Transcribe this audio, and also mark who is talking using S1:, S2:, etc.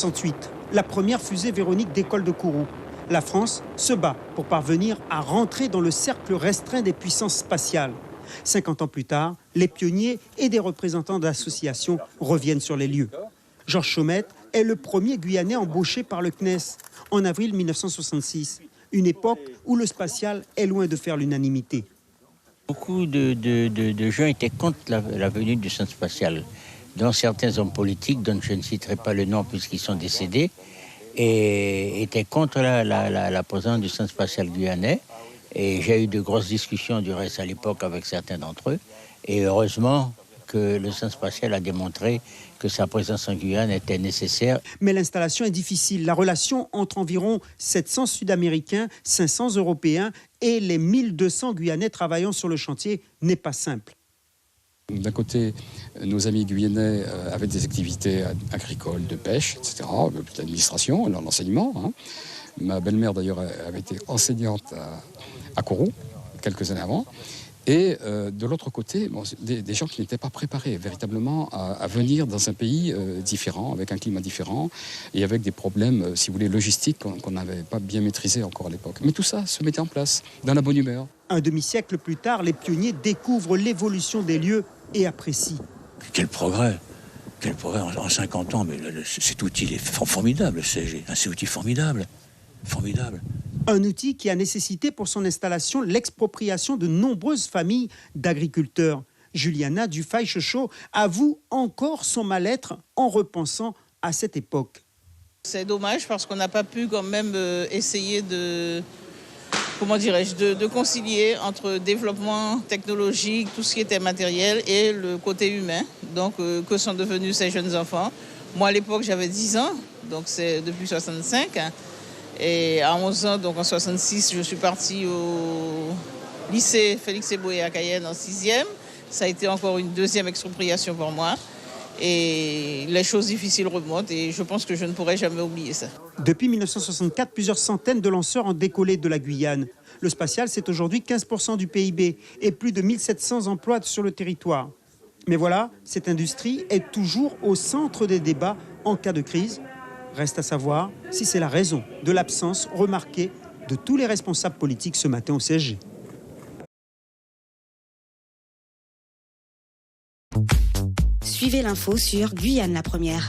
S1: 1968, la première fusée Véronique décolle de Kourou. La France se bat pour parvenir à rentrer dans le cercle restreint des puissances spatiales. 50 ans plus tard, les pionniers et des représentants d'associations reviennent sur les lieux. Georges Chaumette est le premier Guyanais embauché par le CNES en avril 1966, une époque où le spatial est loin de faire l'unanimité.
S2: Beaucoup de gens étaient contre la venue du centre spatial, dont certains hommes politiques, dont je ne citerai pas le nom puisqu'ils sont décédés, et étaient contre la présence du centre spatial guyanais. Et j'ai eu de grosses discussions du reste à l'époque avec certains d'entre eux. Et heureusement que le centre spatial a démontré que sa présence en Guyane était nécessaire.
S1: Mais l'installation est difficile. La relation entre environ 700 Sud-Américains, 500 Européens et les 1200 Guyanais travaillant sur le chantier n'est pas simple.
S3: D'un côté, nos amis guyanais avaient des activités agricoles, de pêche, etc., l'administration, l'enseignement. Hein. Ma belle-mère, d'ailleurs, avait été enseignante à Kourou, quelques années avant. Et de l'autre côté, des gens qui n'étaient pas préparés véritablement à venir dans un pays différent, avec un climat différent, et avec des problèmes, si vous voulez, logistiques qu'on n'avait pas bien maîtrisés encore à l'époque. Mais tout ça se mettait en place, dans la bonne humeur.
S1: Un demi-siècle plus tard, les pionniers découvrent l'évolution des lieux et apprécient.
S4: Quel progrès en 50 ans, mais cet outil est formidable, le CSG, c'est un outil formidable.
S1: Un outil qui a nécessité pour son installation l'expropriation de nombreuses familles d'agriculteurs. Juliana Dufay-Chechot avoue encore son mal-être en repensant à cette époque.
S5: C'est dommage parce qu'on n'a pas pu quand même essayer de concilier entre développement technologique, tout ce qui était matériel et le côté humain. Donc, que sont devenus ces jeunes enfants? Moi, à l'époque, j'avais 10 ans, donc c'est depuis 65. Et à 11 ans, donc en 66, je suis partie au lycée Félix Éboué à Cayenne en 6e. Ça a été encore une deuxième expropriation pour moi. Et les choses difficiles remontent et je pense que je ne pourrai jamais oublier ça.
S1: Depuis 1964, plusieurs centaines de lanceurs ont décollé de la Guyane. Le spatial, c'est aujourd'hui 15% du PIB et plus de 1700 emplois sur le territoire. Mais voilà, cette industrie est toujours au centre des débats en cas de crise. Reste à savoir si c'est la raison de l'absence remarquée de tous les responsables politiques ce matin au CSG.
S6: Suivez l'info sur Guyane la Première.